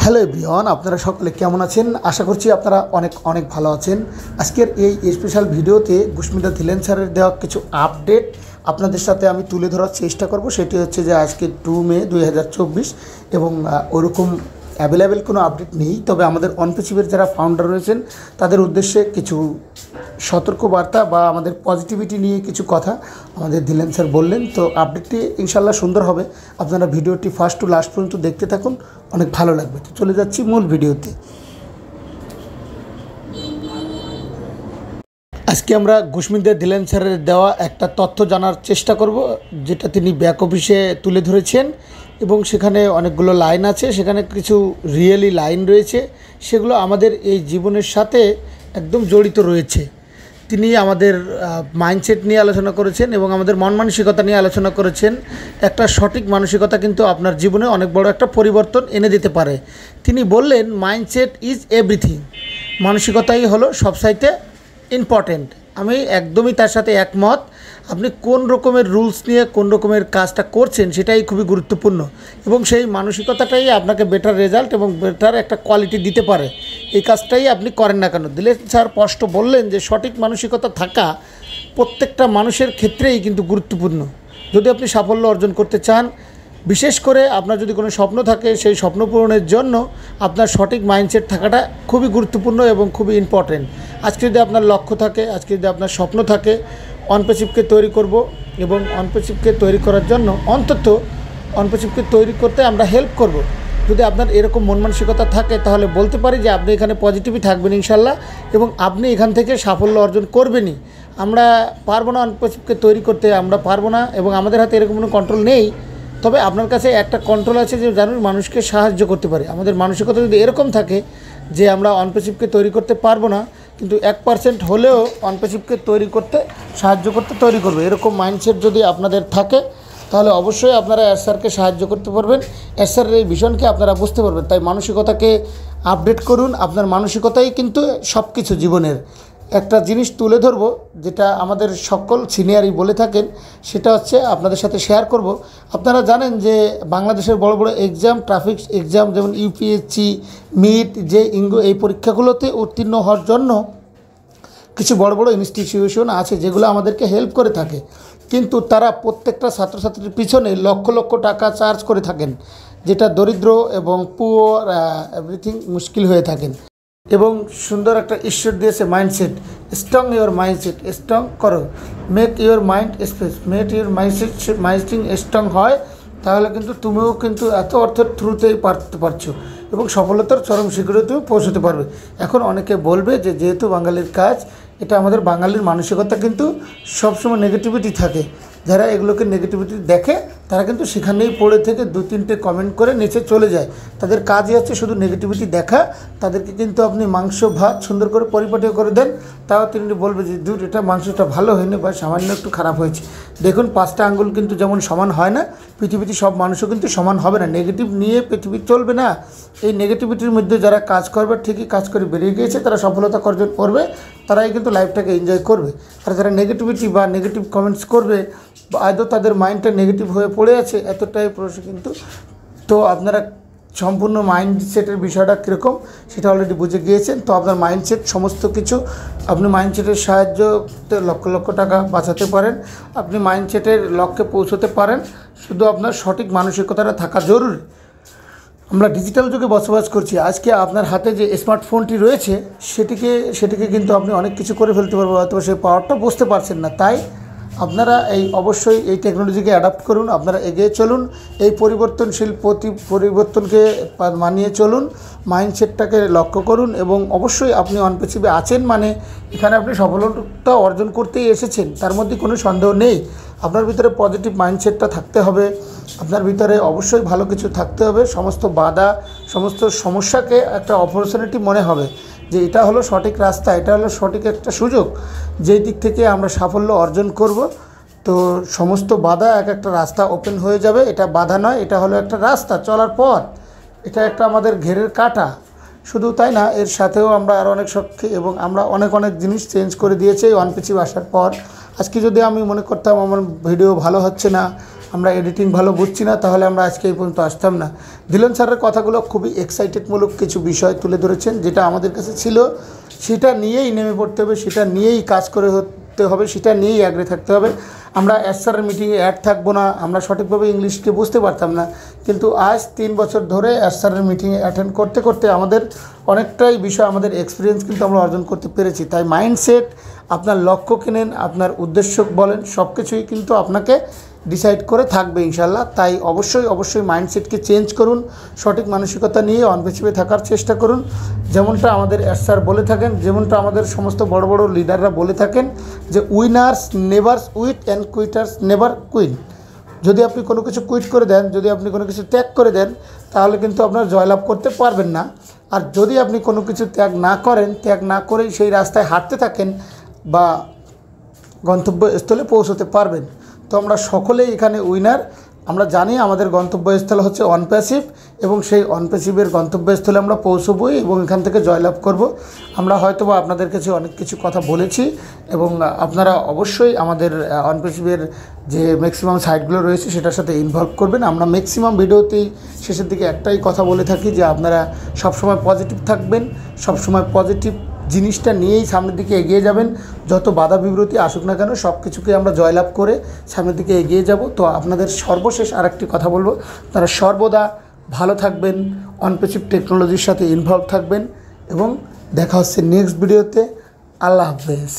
Hello everyone, আপনারা সকলে কেমন আছেন? আশা করছি আপনারা অনেক অনেক ভালো আছেন। আজকের এই স্পেশাল ভিডিওতে গুশমিতা ধিলেন স্যারের দেওয়া কিছু আপডেট আপনাদের সাথে আমি তুলে ধরার চেষ্টা করব। সেটি হচ্ছে যে আজকে 2 মে 2024 এবং ওরকম অ্যাভেলেবেল কোনো আপডেট নেই, তবে আমাদের অনপেচিভের যারা ফাউন্ডার রয়েছেন তাদের উদ্দেশ্যে কিছু সতর্কবার্তা বা আমাদের পজিটিভিটি নিয়ে কিছু কথা আমাদের ধিলেন স্যার বললেন। তো আপডেটটি ইনশাল্লাহ সুন্দর হবে, আপনারা ভিডিওটি ফার্স্ট টু লাস্ট পর্যন্ত দেখতে থাকুন, অনেক ভালো লাগবে। তো চলে যাচ্ছি মূল ভিডিওতে। আজকে আমরা গুশমিতা ধিলেন স্যারের দেওয়া একটা তথ্য জানার চেষ্টা করব, যেটা তিনি ব্যাক অফিসে তুলে ধরেছেন এবং সেখানে অনেকগুলো লাইন আছে, সেখানে কিছু রিয়েলি লাইন রয়েছে, সেগুলো আমাদের এই জীবনের সাথে একদম জড়িত রয়েছে। তিনি আমাদের মাইন্ডসেট নিয়ে আলোচনা করেছেন এবং আমাদের মন মানসিকতা নিয়ে আলোচনা করেছেন। একটা সঠিক মানসিকতা কিন্তু আপনার জীবনে অনেক বড় একটা পরিবর্তন এনে দিতে পারে। তিনি বললেন মাইন্ডসেট ইজ এভরিথিং, মানসিকতাই হলো সবচাইতে ইম্পর্টেন্ট। আমি একদমই তার সাথে একমত। আপনি কোন রকমের রুলস নিয়ে কোন রকমের কাজটা করছেন সেটাই খুবই গুরুত্বপূর্ণ এবং সেই মানসিকতাটাই আপনাকে বেটার রেজাল্ট এবং বেটার একটা কোয়ালিটি দিতে পারে। এই কাজটাই আপনি করেন না কেন। ধিলেন স্যার স্পষ্ট বললেন যে সঠিক মানসিকতা থাকা প্রত্যেকটা মানুষের ক্ষেত্রেই কিন্তু গুরুত্বপূর্ণ। যদি আপনি সাফল্য অর্জন করতে চান, বিশেষ করে আপনার যদি কোনো স্বপ্ন থাকে, সেই স্বপ্ন পূরণের জন্য আপনার সঠিক মাইন্ডসেট থাকাটা খুবই গুরুত্বপূর্ণ এবং খুবই ইম্পর্টেন্ট। আজকে যদি আপনার লক্ষ্য থাকে, আজকে যদি আপনার স্বপ্ন থাকে, অনপেচিভকে তৈরি করব এবং অনপেচিভকে তৈরি করার জন্য অন্তত অনপেচিভকে তৈরি করতে আমরা হেল্প করব। যদি আপনার এরকম মন মানসিকতা থাকে তাহলে বলতে পারি যে আপনি এখানে পজিটিভই থাকবেন ইনশাল্লাহ এবং আপনি এখান থেকে সাফল্য অর্জন করবেনই। আমরা পারবো না অনপেচিভকে তৈরি করতে, আমরা পারবো না এবং আমাদের হাতে এরকম কোনো কন্ট্রোল নেই। তবে আপনার কাছে একটা কন্ট্রোল আছে যে জানুন মানুষকে সাহায্য করতে পারে। আমাদের মানসিকতা যদি এরকম থাকে যে আমরা অনপেচিভকে তৈরি করতে পারবো না, কিন্তু 1% হলেও অনপেচিভকে তৈরি করতে সাহায্য করতে তৈরি করবে, এরকম মাইন্ডসেট যদি আপনাদের থাকে তাহলে অবশ্যই আপনারা স্যারকে সাহায্য করতে পারবেন। স্যারের এই ভিশনকে আপনারা বুঝতে পারবেন। তাই মানসিকতাকে আপডেট করুন। আপনার মানসিকতাই কিন্তু সব কিছু জীবনের। একটা জিনিস তুলে ধরবো যেটা আমাদের সকল সিনিয়রই বলে থাকেন, সেটা হচ্ছে আপনাদের সাথে শেয়ার করব। আপনারা জানেন যে বাংলাদেশের বড় বড় এক্সাম, ট্রাফিক এক্সাম যেমন ইউপিএসসি, মিট, যে ইঙ্গো, এই পরীক্ষাগুলোতে উত্তীর্ণ হওয়ার জন্য কিছু বড় বড় ইনস্টিটিউশন আছে যেগুলো আমাদেরকে হেল্প করে থাকে, কিন্তু তারা প্রত্যেকটা ছাত্রছাত্রীর পিছনে লক্ষ লক্ষ টাকা চার্জ করে থাকেন, যেটা দরিদ্র এবং পুয়ার এভরিথিং মুশকিল হয়ে থাকেন। এবং সুন্দর একটা ঈশ্বর দিয়েছে mindset, strong your mindset, strong করো, make your mind space, make your mindset strong হয়, তাহলে কিন্তু তুমিও কিন্তু এত অর্থের থ্রুতেই পারতে পারছো এবং সফলতার চরম শিখরে তুমি পৌঁছতে পারবে। এখন অনেকে বলবে যে যেহেতু বাঙালির কাজ, এটা আমাদের বাঙালির মানসিকতা কিন্তু সবসময় নেগেটিভিটি থাকে। যারা এগুলোকে নেগেটিভিটি দেখে তারা কিন্তু সেখানেই পড়ে থেকে 2-3টে কমেন্ট করে নিচে চলে যায়। তাদের কাজই হচ্ছে শুধু নেগেটিভিটি দেখা। তাদেরকে কিন্তু আপনি মাংস ভাত সুন্দর করে পরিপাটি করে দেন, তাও তিনি বলবে যে দূর, এটা মাংসটা ভালো হয়নি বা সামান্য একটু খারাপ হয়েছে। দেখুন, 5টা আঙ্গুল কিন্তু যেমন সমান হয় না, পৃথিবীতে সব মানুষও কিন্তু সমান হবে না। নেগেটিভ নিয়ে পৃথিবী চলবে না। এই নেগেটিভিটির মধ্যে যারা কাজ করবে, ঠিকই কাজ করে বেরিয়ে গিয়েছে, তারা সফলতা অর্জন করবে, তারাই কিন্তু লাইফটাকে এনজয় করবে। আর যারা নেগেটিভিটি বা নেগেটিভ কমেন্টস করবে, আদৌ তাদের মাইন্ডটা নেগেটিভ হয়ে পড়ে আছে, এতটাই প্রশ্ন কিন্তু। তো আপনারা সম্পূর্ণ মাইন্ডসেটের বিষয়টা কীরকম সেটা অলরেডি বুঝে গিয়েছেন। তো আপনার মাইন্ডসেট সমস্ত কিছু, আপনি মাইন্ডসেটের সাহায্যে লক্ষ লক্ষ টাকা বাঁচাতে পারেন, আপনি মাইন্ডসেটের লক্ষ্যে পৌঁছতে পারেন, শুধু আপনার সঠিক মানসিকতাটা থাকা জরুরি। আমরা ডিজিটাল যুগে বসবাস করছি। আজকে আপনার হাতে যে স্মার্টফোনটি রয়েছে সেটিকে কিন্তু আপনি অনেক কিছু করে ফেলতে পারবেন, হয়তো সেই পাওয়ারটা বুঝতে পারছেন না। তাই আপনারা অবশ্যই এই টেকনোলজিকে অ্যাডাপ্ট করুন, আপনারা এগিয়ে চলুন, এই পরিবর্তনশীল পরিবর্তনকে মানিয়ে চলুন, মাইন্ডসেটটাকে লক্ষ্য করুন এবং অবশ্যই আপনি অনপেচিভে আছেন মানে এখানে আপনি সফলতা অর্জন করতেই এসেছেন, তার মধ্যে কোনো সন্দেহ নেই। আপনার ভিতরে পজিটিভ মাইন্ডসেটটা থাকতে হবে, আপনার ভিতরে অবশ্যই ভালো কিছু থাকতে হবে। সমস্ত বাধা, সমস্ত সমস্যাকে একটা অপরচুনিটি মনে হবে যে এটা হলো সঠিক রাস্তা, এটা হলো সঠিক একটা সুযোগ যেই দিক থেকে আমরা সাফল্য অর্জন করব। তো সমস্ত বাধা এক একটা রাস্তা ওপেন হয়ে যাবে। এটা বাধা নয়, এটা হলো একটা রাস্তা, চলার পথ, এটা একটা আমাদের ঘেরের কাঁটা। শুধু তাই না, এর সাথেও আমরা আরও অনেক শক্তি এবং আমরা অনেক জিনিস চেঞ্জ করে দিয়েছি এই অনপেচিভ আসার পর। আজকে যদি আমি মনে করতাম আমার ভিডিও ভালো হচ্ছে না, আমরা এডিটিং ভালো বুঝছি না, তাহলে আমরা আজকে এই পর্যন্ত আসতাম না। দিলন স্যারের কথাগুলো খুবই এক্সাইটেডমূলক কিছু বিষয় তুলে ধরেছেন, যেটা আমাদের কাছে ছিল সেটা নিয়েই নেমে পড়তে হবে, সেটা নিয়েই কাজ করে হতে হবে, সেটা নিয়েই আগ্রহী থাকতে হবে। আমরা এস স্যারের মিটিংয়ে অ্যাড থাকবো না, আমরা সঠিকভাবে ইংলিশকে বুঝতে পারতাম না, কিন্তু আজ 3 বছর ধরে এস স্যারের মিটিংয়ে অ্যাটেন্ড করতে করতে আমাদের অনেকটাই বিষয়, আমাদের এক্সপিরিয়েন্স কিন্তু আমরা অর্জন করতে পেরেছি। তাই মাইন্ডসেট, আপনার লক্ষ্য কিনেন, আপনার উদ্দেশ্য বলেন, সব কিছুই কিন্তু আপনাকে ডিসাইড করে থাকবে ইনশাল্লাহ। তাই অবশ্যই মাইন্ডসেটকে চেঞ্জ করুন, সঠিক মানসিকতা নিয়ে অনপেছিভে থাকার চেষ্টা করুন। যেমনটা আমাদের এস স্যার বলে থাকেন, যেমনটা আমাদের সমস্ত বড় বড় লিডাররা বলে থাকেন যে winners never quit and quitters never quit. যদি আপনি কোনো কিছু কুইট করে দেন, যদি আপনি কোনো কিছু ত্যাগ করে দেন, তাহলে কিন্তু আপনার জয়লাভ করতে পারবেন না। আর যদি আপনি কোনো কিছু ত্যাগ না করেন, ত্যাগ না করেই সেই রাস্তায় হাঁটতে থাকেন বা গন্তব্যস্থলে পৌঁছতে পারবেন। তো আমরা সকলেই এখানে উইনার। আমরা জানি আমাদের গন্তব্যস্থল হচ্ছে অনপ্যাসিভ, এবং সেই অনপ্যাসিভের গন্তব্যস্থলে আমরা পৌঁছবই এবং এখান থেকে জয়লাভ করব। আমরা হয়তোবা আপনাদের কাছে অনেক কিছু কথা বলেছি, এবং আপনারা অবশ্যই আমাদের অনপ্যাসিভের যে ম্যাক্সিমাম সাইটগুলো রয়েছে সেটার সাথে ইনভলভ করবেন। আমরা ম্যাক্সিমাম ভিডিওতেই শেষের দিকে একটাই কথা বলে থাকি যে আপনারা সবসময় পজিটিভ থাকবেন, সবসময় পজিটিভ জিনিসটা নিয়েই সামনের দিকে এগিয়ে যাবেন। যত বাধা বিব্রতি আসুক না কেন, সব কিছুকে আমরা জয়লাভ করে সামনের দিকে এগিয়ে যাব। তো আপনাদের সর্বশেষ আরেকটি কথা বলবো, তারা সর্বদা ভালো থাকবেন, অনপ্যাসিভ টেকনোলজির সাথে ইনভলভ থাকবেন, এবং দেখা হচ্ছে নেক্সট ভিডিওতে। আল্লাহ হাফেজ।